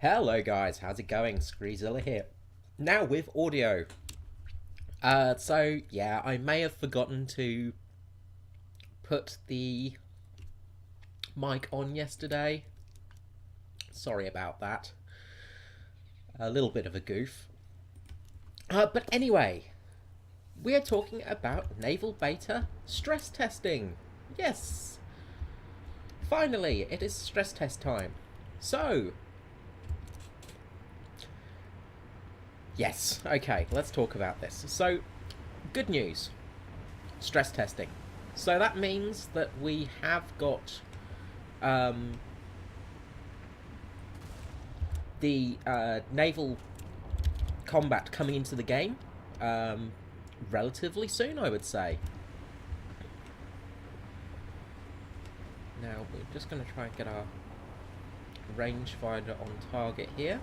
Hello guys, how's it going? Screezilla here. Now with audio. So yeah, I may have forgotten to put the mic on yesterday. Sorry about that. A little bit of a goof. But anyway, we are talking about naval beta stress testing. Yes! Finally, it is stress test time. So, yes, okay, let's talk about this. So, good news, stress testing. So that means that we have got the naval combat coming into the game relatively soon, I would say. Now, we're just going to try and get our rangefinder on target here.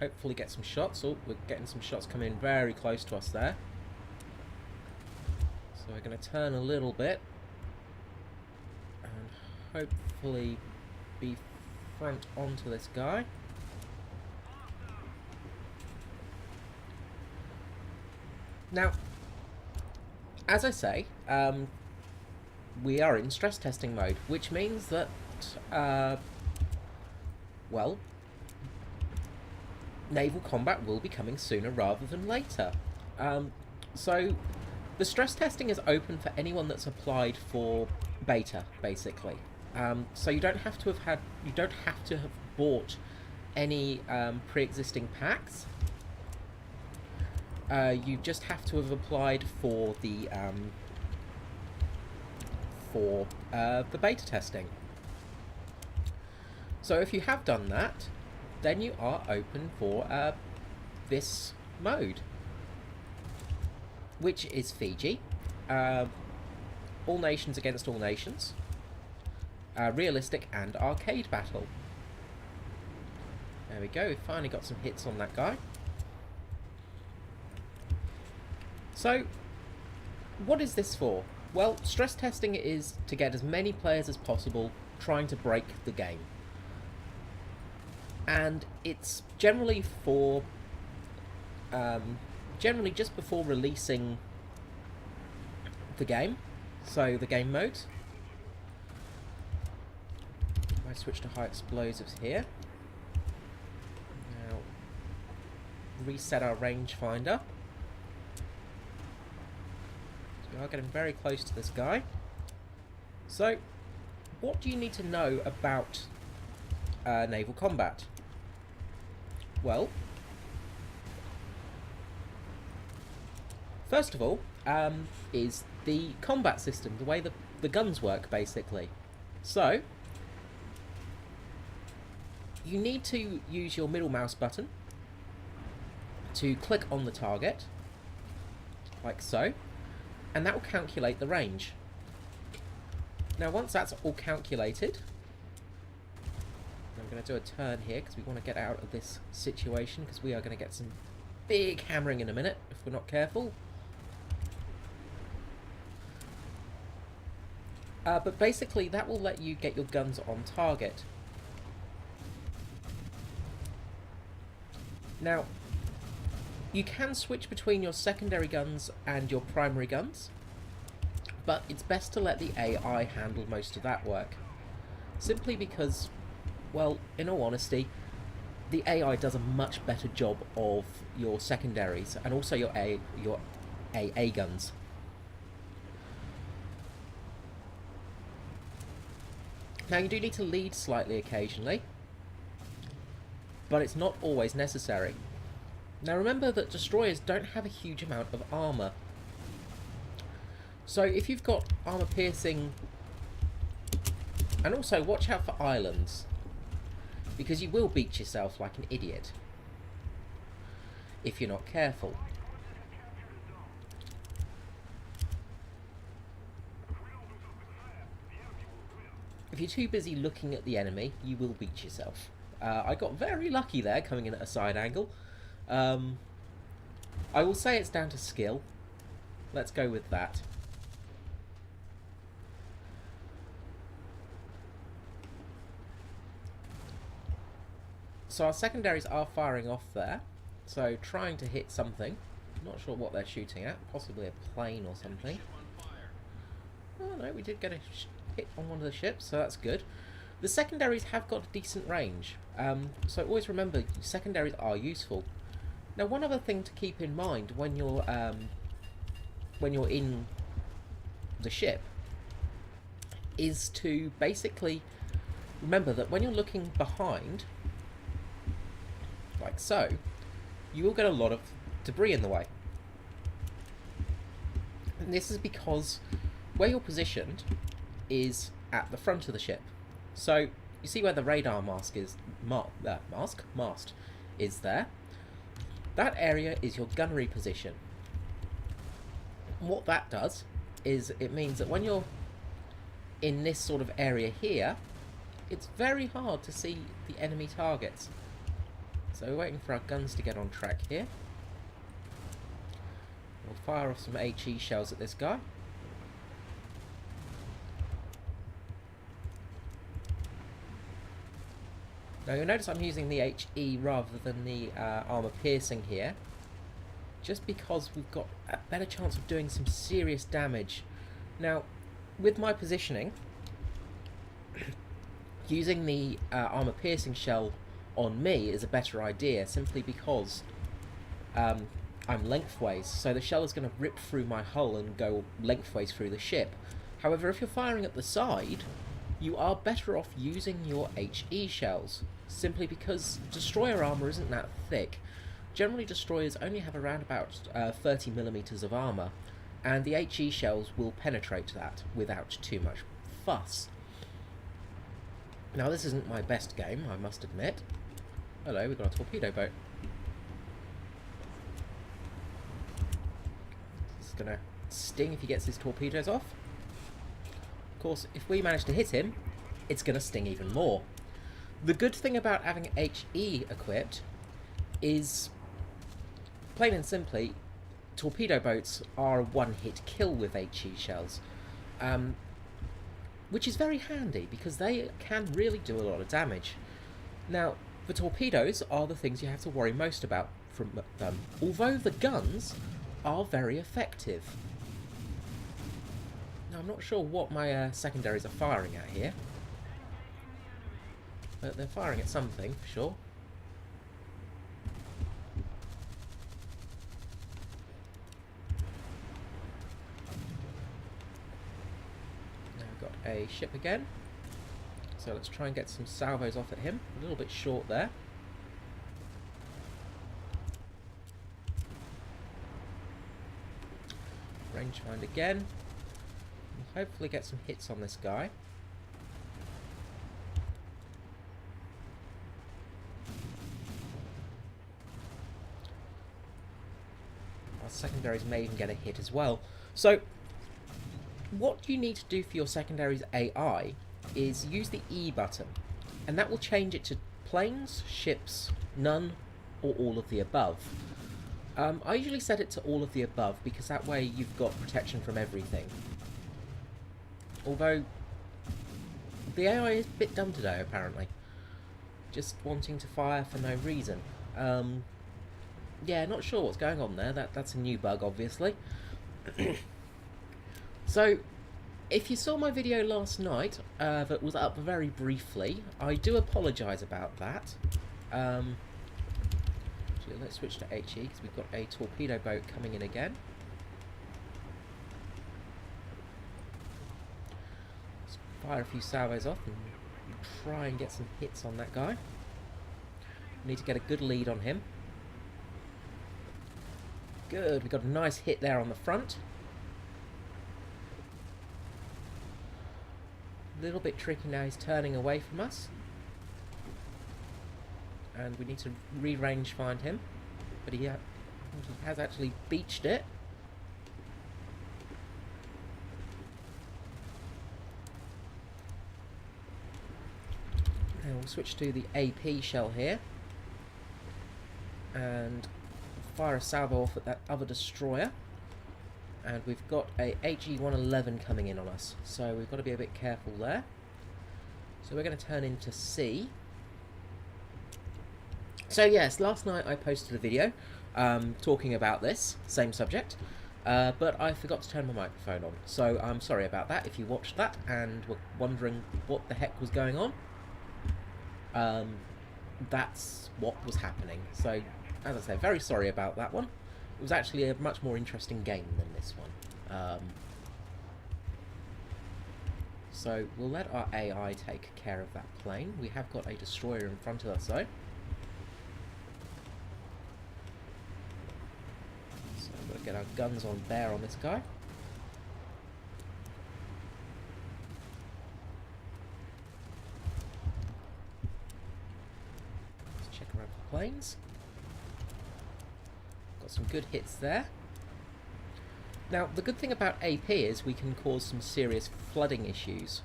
Hopefully get some shots. Oh, we're getting some shots coming in very close to us there. So we're going to turn a little bit and hopefully be front onto this guy. Now, as I say, we are in stress testing mode, which means that, well, naval combat will be coming sooner rather than later. So the stress testing is open for anyone that's applied for beta, basically. So you don't have to have bought any pre-existing packs. You just have to have applied for the beta testing. So if you have done that, then you are open for this mode, which is Fiji. All nations against all nations. Realistic and arcade battle. There we go, we finally got some hits on that guy. So, what is this for? Well, stress testing is to get as many players as possible trying to break the game. And it's generally for, generally just before releasing the game, so the game mode. I switch to high explosives here. Now, reset our rangefinder. We are getting very close to this guy. So, what do you need to know about naval combat? Well, first of all, is the combat system, the way the guns work, basically. So, you need to use your middle mouse button to click on the target, like so. And that will calculate the range. Now once that's all calculated, I'm going to do a turn here because we want to get out of this situation, because we are going to get some big hammering in a minute if we're not careful. But basically that will let you get your guns on target. Now, you can switch between your secondary guns and your primary guns, but it's best to let the AI handle most of that work. Simply because, well, in all honesty, the AI does a much better job of your secondaries and also your AA guns. Now, you do need to lead slightly occasionally, but it's not always necessary. Now remember that destroyers don't have a huge amount of armour. So if you've got armour piercing... And also watch out for islands, because you will beat yourself like an idiot if you're not careful. If you're too busy looking at the enemy, you will beat yourself. I got very lucky there, coming in at a side angle. I will say it's down to skill. Let's go with that. So our secondaries are firing off there. So trying to hit something. Not sure what they're shooting at. Possibly a plane or something. Oh no, we did get a hit on one of the ships, so that's good. The secondaries have got decent range. So always remember, secondaries are useful. Now, one other thing to keep in mind when you're in the ship is to basically remember that when you're looking behind, like so, you will get a lot of debris in the way. And this is because where you're positioned is at the front of the ship. So you see where the radar mast is there. That area is your gunnery position. And what that does is it means that when you're in this sort of area here, it's very hard to see the enemy targets. So we're waiting for our guns to get on track here. We'll fire off some HE shells at this guy. Now you'll notice I'm using the HE rather than the armour piercing here, just because we've got a better chance of doing some serious damage. Now, with my positioning, using the armour piercing shell on me is a better idea, simply because I'm lengthways, so the shell is going to rip through my hull and go lengthways through the ship. However, if you're firing at the side, you are better off using your HE shells, simply because destroyer armour isn't that thick. Generally, destroyers only have around about 30mm of armour, and the HE shells will penetrate that without too much fuss. Now, this isn't my best game, I must admit. Hello, we've got a torpedo boat. It's gonna sting if he gets his torpedoes off. Of course, if we manage to hit him, it's gonna sting even more. The good thing about having HE equipped is, plain and simply, torpedo boats are a one-hit kill with HE shells, which is very handy because they can really do a lot of damage. Now, the torpedoes are the things you have to worry most about from them, although the guns are very effective. Now, I'm not sure what my secondaries are firing at here, but they're firing at something, for sure. Now we've got a ship again, so let's try and get some salvos off at him. A little bit short there. Rangefind again. And hopefully get some hits on this guy. Our secondaries may even get a hit as well. So, what you need to do for your secondaries AI is use the E button, and that will change it to planes, ships, none, or all of the above. I usually set it to all of the above because that way you've got protection from everything. Although the AI is a bit dumb today, apparently. Just wanting to fire for no reason. Yeah, not sure what's going on there. That's a new bug, obviously. So, if you saw my video last night, that was up very briefly, I do apologise about that. Actually, let's switch to HE, because we've got a torpedo boat coming in again. Let's fire a few salvos off and try and get some hits on that guy. We need to get a good lead on him. Good, we got a nice hit there on the front. A little bit tricky now, he's turning away from us. And we need to re-range find him. But he has actually beached it. And we'll switch to the AP shell here. And fire a salvo off at that other destroyer. And we've got a HE-111 coming in on us, so we've got to be a bit careful there. So we're going to turn into C. So yes, last night I posted a video talking about this same subject, but I forgot to turn my microphone on. So I'm sorry about that if you watched that and were wondering what the heck was going on. That's what was happening. So, as I say, very sorry about that one. It was actually a much more interesting game than this one. So we'll let our AI take care of that plane. We have got a destroyer in front of us though. So we'll get our guns on bear on this guy. Let's check around for planes. Got some good hits there. Now, the good thing about AP is we can cause some serious flooding issues.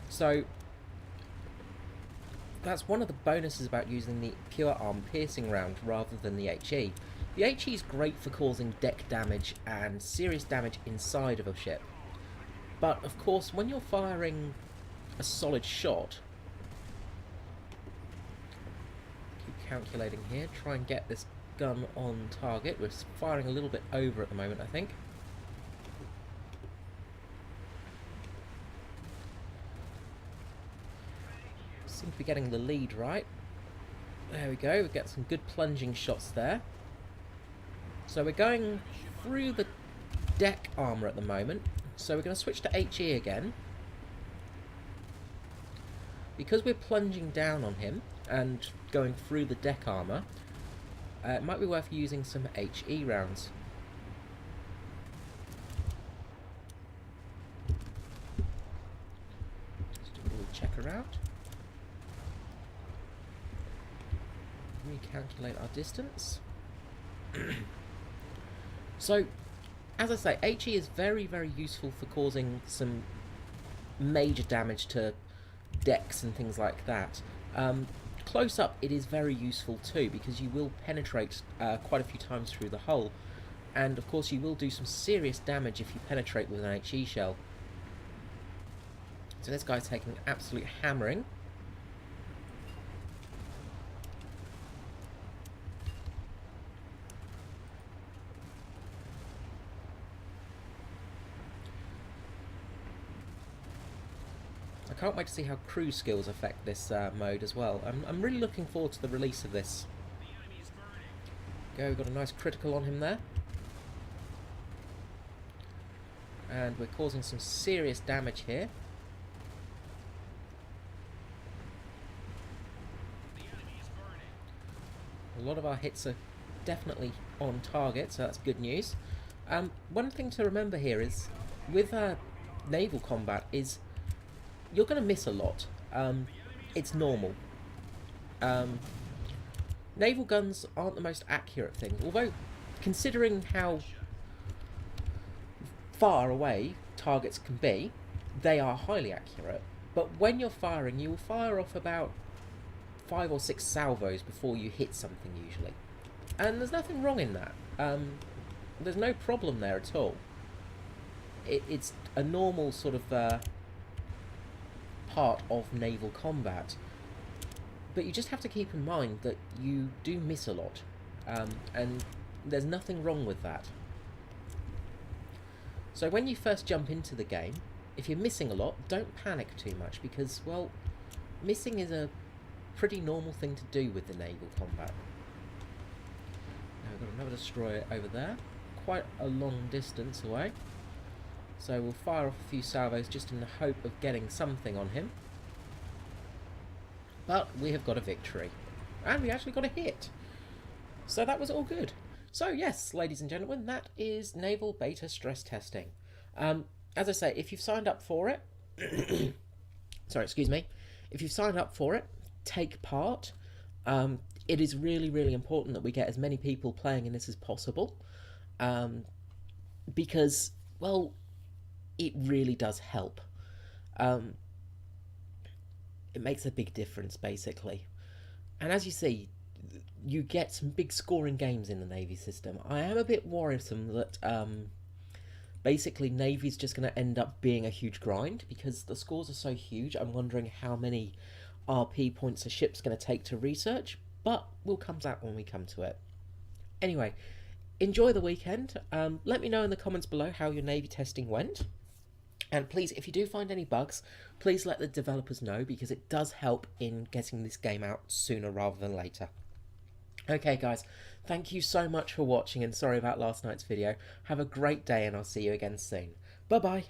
So, that's one of the bonuses about using the pure arm piercing round rather than the HE. The HE is great for causing deck damage and serious damage inside of a ship. But, of course, when you're firing a solid shot... calculating here, try and get this gun on target. We're firing a little bit over at the moment, I think. Seem to be getting the lead right. There we go, we get some good plunging shots there. So we're going through the deck armour at the moment, so we're going to switch to HE again. Because we're plunging down on him and going through the deck armour, it might be worth using some HE rounds. Just do a little check around. Recalculate our distance. So, as I say, HE is very, very useful for causing some major damage to decks and things like that. Close up, it is very useful too, because you will penetrate quite a few times through the hull, and of course you will do some serious damage if you penetrate with an HE shell. So this guy's taking an absolute hammering. I can't wait to see how cruise skills affect this mode as well. I'm really looking forward to the release of this. Go, we've got a nice critical on him there. And we're causing some serious damage here. A lot of our hits are definitely on target, so that's good news. One thing to remember here is, with naval combat, is you're going to miss a lot. It's normal. Naval guns aren't the most accurate thing, although considering how far away targets can be, they are highly accurate. But when you're firing, you will fire off about 5 or 6 salvos before you hit something usually. And there's nothing wrong in that. There's no problem there at all. It's a normal sort of part of naval combat, but you just have to keep in mind that you do miss a lot, and there's nothing wrong with that. So when you first jump into the game, if you're missing a lot, don't panic too much, because, well, missing is a pretty normal thing to do with the naval combat. Now we've got another destroyer over there, quite a long distance away. So we'll fire off a few salvos just in the hope of getting something on him. But we have got a victory. And we actually got a hit. So that was all good. So yes, ladies and gentlemen, that is naval beta stress testing. As I say, if you've signed up for it... sorry, excuse me. If you've signed up for it, take part. It is really, really important that we get as many people playing in this as possible. Because, well... it really does help. It makes a big difference, basically. And as you see, you get some big scoring games in the Navy system. I am a bit worrisome that Basically, Navy's just going to end up being a huge grind because the scores are so huge. I'm wondering how many RP points a ship's going to take to research, but we'll come to that when we come to it. Anyway, enjoy the weekend. Let me know in the comments below how your Navy testing went. And please, if you do find any bugs, please let the developers know because it does help in getting this game out sooner rather than later. Okay guys, thank you so much for watching and sorry about last night's video. Have a great day and I'll see you again soon. Bye bye.